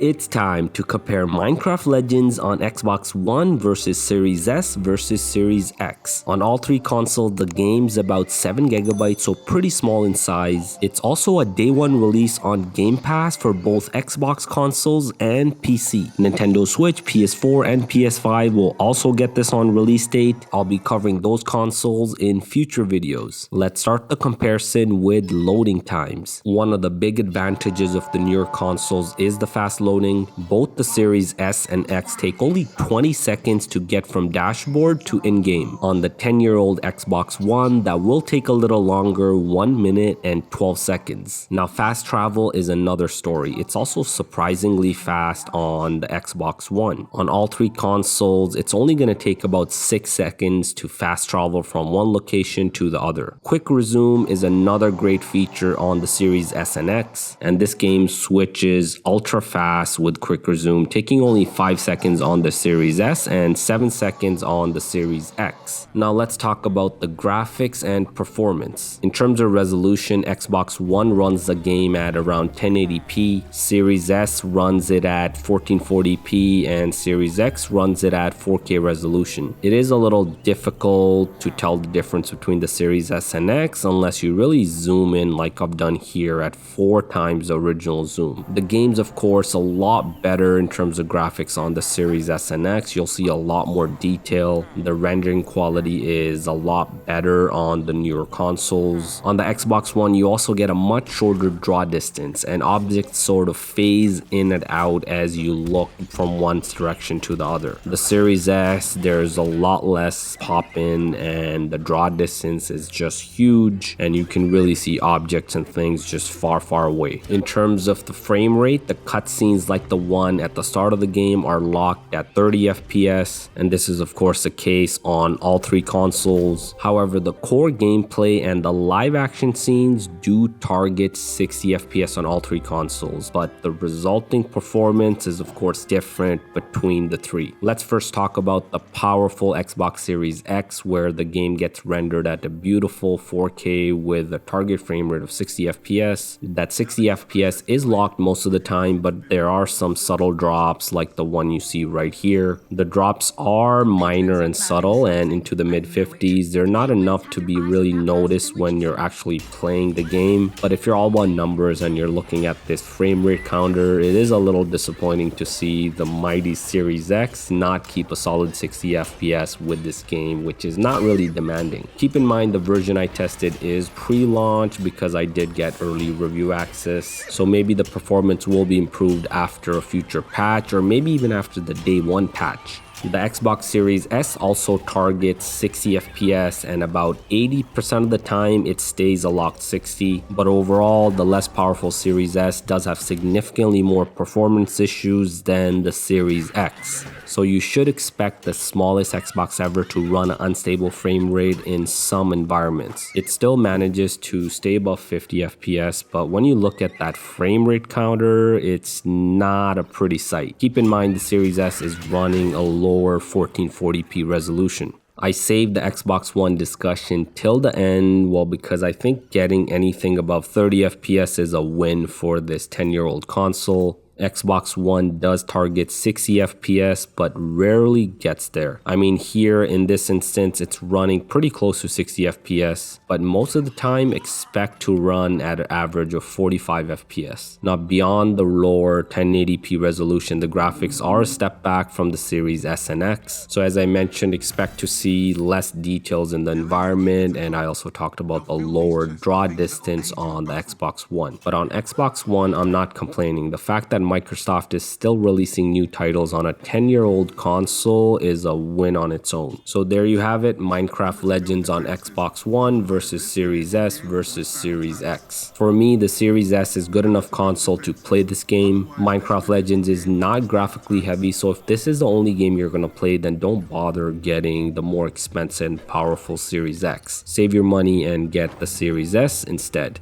It's time to compare Minecraft Legends on Xbox One versus Series S versus Series X. On all three consoles, the game's about 7GB, so pretty small in size. It's also a day one release on Game Pass for both Xbox consoles and PC. Nintendo Switch, PS4, and PS5 will also get this on release date. I'll be covering those consoles in future videos. Let's start the comparison with loading times. One of the big advantages of the newer consoles is the fast loading. Both the Series S and X take only 20 seconds to get from dashboard to in-game. On the 10-year-old Xbox One, that will take a little longer, 1 minute and 12 seconds. Now, fast travel is another story. It's also surprisingly fast on the Xbox One. On all three consoles, it's only going to take about 6 seconds to fast travel from one location to the other. Quick resume is another great feature on the Series S and X, and this game switches ultra fast with quick resume, taking only 5 seconds on the Series S and 7 seconds on the Series X. Now let's talk about the graphics and performance. In terms of resolution, Xbox One runs the game at around 1080p, Series S runs it at 1440p, and Series X runs it at 4K resolution. It is a little difficult to tell the difference between the Series S and X unless you really zoom in like I've done here at 4 times the original zoom. The game's of course a lot better in terms of graphics on the Series S and X. You'll see a lot more detail. The rendering quality is a lot better on the newer consoles. On the Xbox One, you also get a much shorter draw distance, and objects sort of phase in and out as you look from one direction to the other. The Series S, there's a lot less pop in, and the draw distance is just huge, and you can really see objects and things just far away. In terms of the frame rate, the cutscenes like the one at the start of the game are locked at 30 FPS, and this is of course the case on all three consoles. However, the core gameplay and the live action scenes do target 60 FPS on all three consoles, but the resulting performance is of course different between the three. Let's first talk about the powerful Xbox Series X, where the game gets rendered at a beautiful 4K with a target frame rate of 60 FPS. That 60 FPS is locked most of the time, but there are some subtle drops like the one you see right here. The drops are minor and subtle and into the mid 50s. They're not enough to be really noticed when you're actually playing the game, but if you're all about numbers and you're looking at this frame rate counter, it is a little disappointing to see the mighty Series X not keep a solid 60 FPS with this game, which is not really demanding. Keep in mind the version I tested is pre-launch because I did get early review access, so maybe the performance will be improved after a future patch, or maybe even after the day one patch. The Xbox Series S also targets 60 FPS, and about 80% of the time it stays a locked 60, but overall the less powerful Series S does have significantly more performance issues than the Series X. So you should expect the smallest Xbox ever to run an unstable frame rate in some environments. It still manages to stay above 50 FPS, but when you look at that frame rate counter, it's not a pretty sight. Keep in mind the Series S is running a lower 1440p resolution. I saved the Xbox One discussion till the end, well, because I think getting anything above 30 FPS is a win for this 10-year-old console. Xbox One does target 60 FPS, but rarely gets there. I mean, here in this instance, it's running pretty close to 60 FPS, but most of the time expect to run at an average of 45 FPS. Now, beyond the lower 1080p resolution, the graphics are a step back from the Series S and X. So as I mentioned, expect to see less details in the environment, and I also talked about the lower draw distance on the Xbox One. But on Xbox One, I'm not complaining. The fact that Microsoft is still releasing new titles on a 10-year-old console is a win on its own. So there you have it, Minecraft Legends on Xbox One versus Series S versus Series X. For me, the Series S is good enough console to play this game. Minecraft Legends is not graphically heavy, so if this is the only game you're going to play, then don't bother getting the more expensive and powerful Series X. Save your money and get the Series S instead.